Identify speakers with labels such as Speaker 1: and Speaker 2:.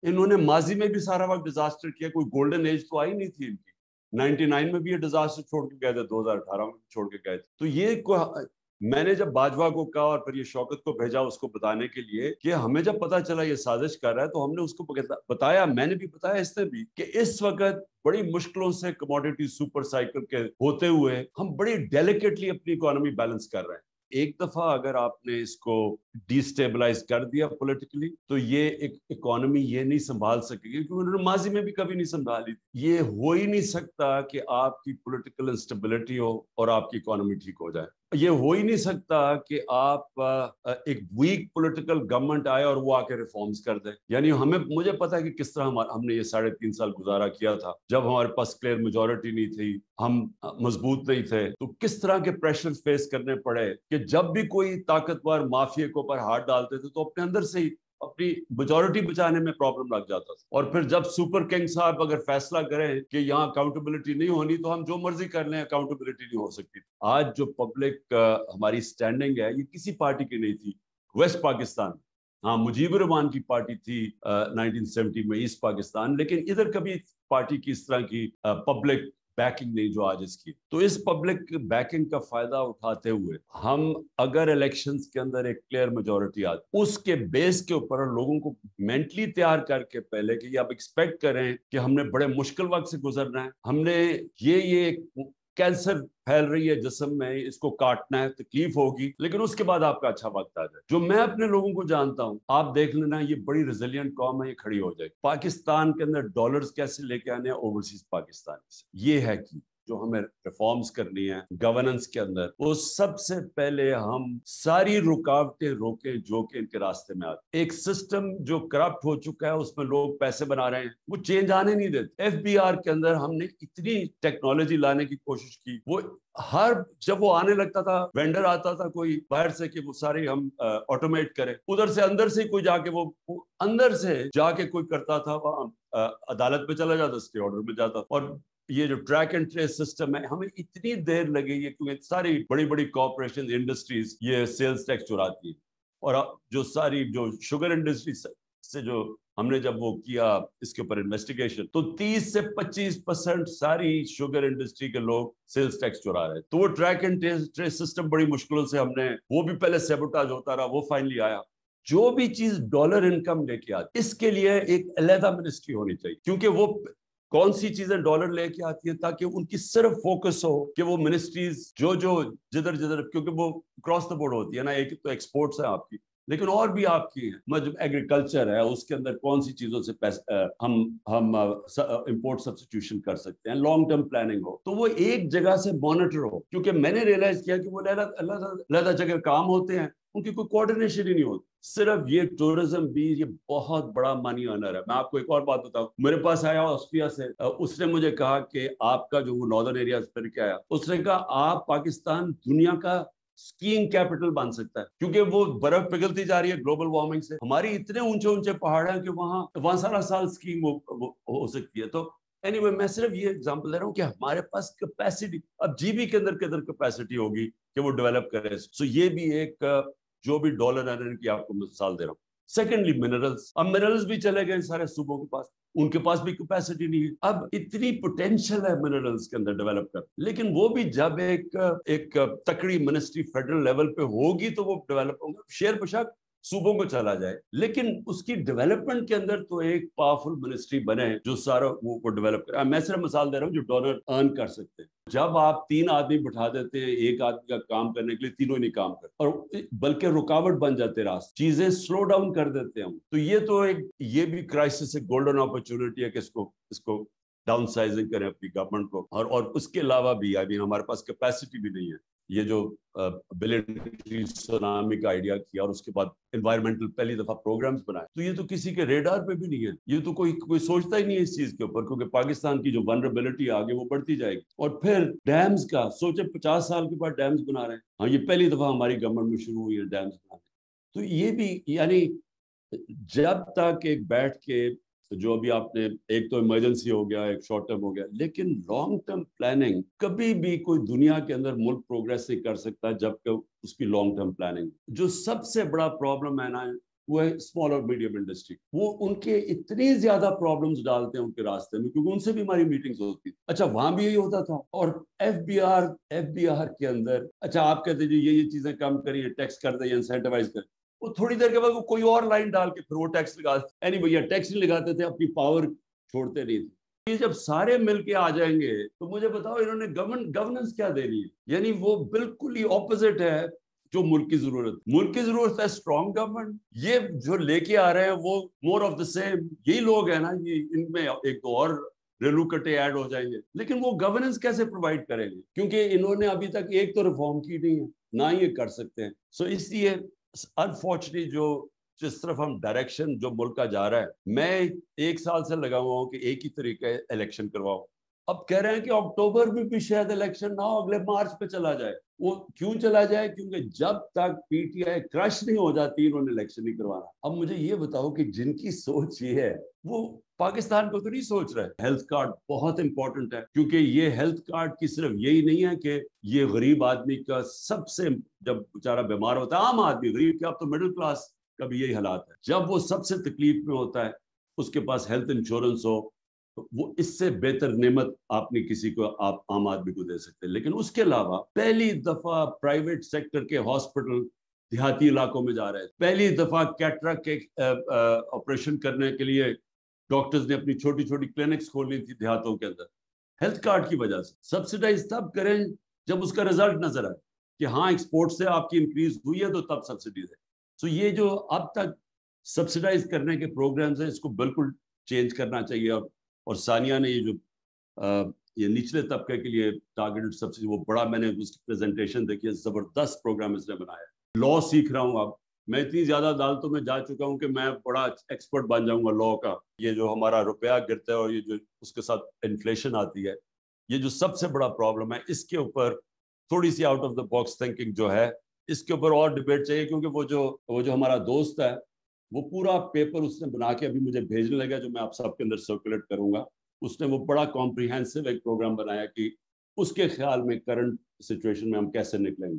Speaker 1: انہوں نے ماضی میں بھی سارا وقت ڈیزاسٹر کیا, کوئی گولڈن ایج تو آئی نہیں تھی ان کی. 99 میں بھی یہ ڈیزاسٹر چھوڑ کے گئے تھے, 2018 میں چھوڑ کے گئے تھے. تو یہ میں نے جب باجوہ کو کہا اور پھر یہ شوکت کو بھیجا اس کو بتانے کے لیے کہ ہمیں جب پتا چلا یہ سازش کر رہا ہے, تو ہم نے اس کو بتایا, میں نے بھی بتایا اس نے بھی, کہ اس وقت بڑی مشکلوں سے کموڈیٹی سپر سائیکل کے ہوتے ہوئے ہم بڑی ڈیلیکیٹلی اپنی اکانومی بیلنس کر رہے ہیں. ایک دفعہ اگر آپ نے اس کو ڈی اسٹیبلائز کر دیا پولیٹیکلی, تو یہ ایک اکانومی یہ نہیں سنبھال سکے گی, کیونکہ انہوں نے ماضی میں بھی کبھی نہیں سنبھالی. یہ ہو ہی نہیں سکتا کہ آپ کی پولیٹیکل انسٹیبلٹی ہو اور آپ کی اکانومی ٹھیک ہو جائے. یہ ہو ہی نہیں سکتا کہ آپ ایک ویک پولیٹیکل گورنمنٹ آئے اور وہ آ کے ریفارمز کر دے. یعنی مجھے پتا ہے کہ کس طرح ہم نے یہ 3.5 سال گزارا کیا تھا, جب ہمارے پاس کلیئر میجورٹی نہیں تھی, ہم مضبوط نہیں تھے, تو کس طرح کے پریشر فیس کرنے پڑے کہ جب بھی کوئی طاقتور مافیا کے اوپر ہاتھ ڈالتے تھے تو اپنے اندر سے ہی اپنی میجورٹی بچانے میں پرابلم لگ جاتا تھا. اور پھر جب سپر کنگ صاحب اگر فیصلہ کریں کہ یہاں اکاؤنٹیبلٹی نہیں ہونی, تو ہم جو مرضی کر لیں, اکاؤنٹیبلٹی نہیں ہو سکتی. آج جو پبلک ہماری سٹینڈنگ ہے, یہ کسی پارٹی کی نہیں تھی. ویسٹ پاکستان, ہاں مجیب الرحمان کی پارٹی تھی 1970 میں ایسٹ پاکستان, لیکن ادھر کبھی پارٹی کی اس طرح کی پبلک بیکنگ نہیں جو آج اس کی. تو اس پبلک بیکنگ کا فائدہ اٹھاتے ہوئے ہم اگر الیکشنز کے اندر ایک کلیئر میجورٹی آتی, اس کے بیس کے اوپر لوگوں کو مینٹلی تیار کر کے پہلے کہ آپ ایکسپیکٹ کریں کہ ہم نے بڑے مشکل وقت سے گزرنا ہے, ہم نے یہ کینسر پھیل رہی ہے جسم میں, اس کو کاٹنا ہے, تکلیف ہوگی, لیکن اس کے بعد آپ کا اچھا وقت آ جائے. جو میں اپنے لوگوں کو جانتا ہوں, آپ دیکھ لینا, یہ بڑی ریزیلینٹ قوم ہے, یہ کھڑی ہو جائے. پاکستان کے اندر ڈالرز کیسے لے کے آنے ہیں اوورسیز پاکستان سے, یہ ہے کہ جو ہمیں ریفارمز کرنی ہے گورننس کے اندر, وہ سب سے پہلے ہم ساری رکاوٹیں روکیں جو کہ ان کے راستے میں آتی. ایک سسٹم جو کرپٹ ہو چکا ہے, اس میں لوگ پیسے بنا رہے ہیں, وہ چینج آنے نہیں دیتے. ایف بی آر کے اندر ہم نے اتنی ٹیکنالوجی لانے کی کوشش کی, وہ جب وہ آنے لگتا تھا, وینڈر آتا تھا کوئی باہر سے کہ وہ سارے ہم آٹومیٹ کریں, ادھر سے اندر سے کوئی جا کے وہ اندر سے جا کے کوئی کرتا تھا, وہاں عدالت میں چلا جاتا, اسٹے آرڈر میں جاتا. اور یہ جو ٹریک اینڈ ٹریس سسٹم ہے, ہمیں اتنی دیر لگی ہے کیونکہ ساری بڑی بڑی کارپوریشن انڈسٹریز یہ سیلز ٹیکس چراتی ہے. اور جو ساری جو شوگر انڈسٹری سے جو ہم نے جب وہ کیا اس کے اوپر انویسٹیگیشن, تو 30 سے 25% ساری شوگر انڈسٹری کے لوگ سیلز ٹیکس چرا رہے. تو وہ ٹریک اینڈ ٹریس سسٹم بڑی مشکلوں سے ہم نے, وہ بھی پہلے سیبوٹاج ہوتا رہا, وہ فائنلی آیا. جو بھی چیز ڈالر انکم لے کے آتی, اس کے لیے ایک علیحدہ منسٹری ہونی چاہیے, کیونکہ وہ کون سی چیزیں ڈالر لے کے آتی ہیں, تاکہ ان کی صرف فوکس ہو کہ وہ منسٹریز جو جدھر, کیونکہ وہ کراس دا بورڈ ہوتی ہے نا, ایک تو ایکسپورٹس ہیں آپ کی, لیکن اور بھی آپ کی ہیں, ایگریکلچر ہے, اس کے اندر کون سی چیزوں سے ہم امپورٹ سبسٹیوشن کر سکتے ہیں, لانگ ٹرم پلاننگ ہو, تو وہ ایک جگہ سے مانیٹر ہو. کیونکہ میں نے ریئلائز کیا کہ وہ علیحدہ جگہ کام ہوتے ہیں, ان کی کوئی کوارڈینیشن ہی نہیں ہوتی. صرف یہ ٹورزم بھی یہ بہت بڑا منی ارنر ہے. میں آپ کو ایک اور بات بتاؤں, میرے پاس آیا آسٹریا سے, اس نے مجھے کہا کہ آپ کا جو وہ ناردرن ایریاز پھر کے آیا, اس نے کہا آپ پاکستان دنیا کا اسکیئنگ کیپٹل بن سکتا ہے, کیونکہ وہ برف پگھلتی جا رہی ہے گلوبل وارمنگ سے. ہماری اتنے اونچے اونچے پہاڑ ہیں کہ وہاں سارا سال اسکیئنگ ہو سکتی ہے. تو اینی وے, میں صرف یہ ایگزامپل دے رہا ہوں کہ ہمارے پاس کیپیسٹی, اب جی بی کے اندر کیپیسٹی ہوگی کہ وہ ڈیولپ کرے. سو یہ بھی ایک جو بھی ڈالر ارنر کی آپ کو مثال دے رہا ہوں. سیکنڈلی منرلز, اب منرلز بھی چلے گئے سارے صوبوں کے پاس, ان کے پاس بھی کیپیسٹی نہیں ہے. اب اتنی پوٹینشیل ہے منرلز کے اندر ڈیولپ کر, لیکن وہ بھی جب ایک تکڑی منسٹری فیڈرل لیول پہ ہوگی تو وہ ڈیولپ ہوگا. شیئر بشک صوبوں کو چلا جائے, لیکن اس کی ڈیولپمنٹ کے اندر تو ایک پاورفل منسٹری بنے جو سارا وہ ڈیولپ کرے. میں صرف مثال دے رہا ہوں جو ڈالر ارن کر سکتے ہیں. جب آپ 3 آدمی بٹھا دیتے ہیں ایک آدمی کا کام کرنے کے لیے, تینوں ہی نہیں کام کرتے, اور بلکہ رکاوٹ بن جاتے, راست چیزیں سلو ڈاؤن کر دیتے ہیں. تو یہ بھی کرائسس ہے, گولڈن اپرچونٹی ہے کہ اس کو ڈاؤن سائزنگ کریں اپنی گورنمنٹ کو. اور اس کے علاوہ بھی ہمارے پاس کیپیسٹی بھی نہیں ہے. یہ جو بلین سونامی کا آئیڈیا کیا اور اس کے بعد انوائرمنٹل پہلی دفعہ پروگرامز بنائے, تو یہ تو کسی کے ریڈار پہ بھی نہیں ہے. یہ تو کوئی سوچتا ہی نہیں ہے اس چیز کے اوپر, کیونکہ پاکستان کی جو ونربلٹی آگے وہ بڑھتی جائے گی. اور پھر ڈیمز کا سوچے, 50 سال کے بعد ڈیمز بنا رہے ہیں. ہاں, یہ پہلی دفعہ ہماری گورنمنٹ میں شروع ہوئی ہے ڈیمز بنانے. تو یہ بھی یعنی جب تک ایک بیٹھ کے جو ابھی آپ نے, ایک تو ایمرجنسی ہو گیا, ایک شارٹ ٹرم ہو گیا, لیکن لانگ ٹرم پلاننگ کبھی بھی کوئی دنیا کے اندر ملک پروگریس نہیں کر سکتا جب کہ اس کی لانگ ٹرم پلاننگ. جو سب سے بڑا پرابلم ہے نا وہ ہے اسمال اور میڈیم انڈسٹری. وہ ان کے اتنی زیادہ پرابلمس ڈالتے ہیں ان کے راستے میں, کیونکہ ان سے بھی ہماری میٹنگز ہوتی تھی. اچھا وہاں بھی یہی ہوتا تھا. اور ایف بی آر کے اندر اچھا آپ کہتے ہیں یہ چیزیں کم کریے, ٹیکس کر دیں, انسینٹیوائز کریں, وہ تھوڑی دیر کے بعد وہ کوئی اور لائن ڈال کے پھر وہ ٹیکس لگاتے. اینی بھیا ٹیکس نہیں لگاتے تھے, اپنی پاور چھوڑتے نہیں تھے. یہ جب سارے مل کے آ جائیں گے تو مجھے بتاؤ انہوں نے گورننس کیا دینی ہے. یعنی وہ بالکل ہی اپوزٹ ہے جو ملک کی ضرورت. ملک کی ضرورت ہے اسٹرانگ گورنمنٹ. یہ جو لے کے آ رہے ہیں وہ مور آف دا سیم. یہی لوگ ہیں نا, یہ ان میں ایک تو اور ریلو کٹے ایڈ ہو جائیں گے, لیکن وہ گورننس کیسے پرووائڈ کریں گے, کیونکہ انہوں نے ابھی تک ایک تو ریفارم کی نہیں ہے, نہ ہی یہ کر سکتے ہیں. سو اس لیے انفارچونیٹلی جس طرف ہم ڈائریکشن جو ملک کا جا رہا ہے, میں 1 سال سے لگا ہوا ہوں کہ ایک ہی طریقے الیکشن کرواؤ. اب کہہ رہے ہیں کہ اکتوبر میں بھی شاید الیکشن نہ ہو, اگلے مارچ پہ چلا جائے. وہ کیوں چلا جائے؟ کیونکہ جب تک پی ٹی آئی کرش نہیں ہو جاتی انہوں نے الیکشن نہیں کروانا. اب مجھے یہ بتاؤ کہ جن کی سوچ یہ ہے وہ پاکستان کو تو نہیں سوچ رہے. ہیلتھ کارڈ بہت امپورٹنٹ ہے, کیونکہ یہ ہیلتھ کارڈ کی صرف یہی نہیں ہے کہ یہ غریب آدمی کا سب سے, جب بیچارہ بیمار ہوتا ہے, عام آدمی غریب کیا, اب تو مڈل کلاس کا بھی یہی حالات ہے, جب وہ سب سے تکلیف میں ہوتا ہے اس کے پاس ہیلتھ انشورنس ہو, وہ اس سے بہتر نعمت آپ نے کسی کو, آپ عام آدمی کو دے سکتے ہیں. لیکن اس کے علاوہ پہلی دفعہ پرائیویٹ سیکٹر کے ہاسپٹل دیہاتی علاقوں میں جا رہے ہیں. پہلی دفعہ کیٹریکٹ کے آپریشن کرنے کے لیے ڈاکٹرز نے اپنی چھوٹی چھوٹی کلینکس کھولی تھی دیہاتوں کے اندر, ہیلتھ کارڈ کی وجہ سے. سبسڈائز تب کریں جب اس کا رزلٹ نظر آئے کہ ہاں ایکسپورٹ سے آپ کی انکریز ہوئی ہے, تو تب سبسڈیز ہے. تو یہ جو اب تک سبسڈائز کرنے کے پروگرامز ہیں, اس کو بالکل چینج کرنا چاہیے. اور ثانیہ نے یہ جو یہ نچلے طبقے کے لیے ٹارگیٹڈ سبسڈی, وہ بڑا, میں نے اس کی پریزنٹیشن دیکھی ہے, زبردست پروگرام اس نے بنایا. لا سیکھ رہا ہوں اب میں, اتنی زیادہ عدالتوں میں جا چکا ہوں کہ میں بڑا ایکسپرٹ بن جاؤں گا لا کا. یہ جو ہمارا روپیہ گرتا ہے اور یہ جو اس کے ساتھ انفلیشن آتی ہے, یہ جو سب سے بڑا پرابلم ہے, اس کے اوپر تھوڑی سی out of the box thinking جو ہے, اس کے اوپر اور ڈیبیٹ چاہیے. کیونکہ وہ جو ہمارا دوست ہے, وہ پورا پیپر اس نے بنا کے ابھی مجھے بھیجنے لگا, جو میں آپ سب کے اندر سرکولیٹ کروں گا. اس نے وہ بڑا کمپریہنسو ایک پروگرام بنایا کہ اس کے خیال میں کرنٹ سچویشن میں ہم کیسے نکلیں گے.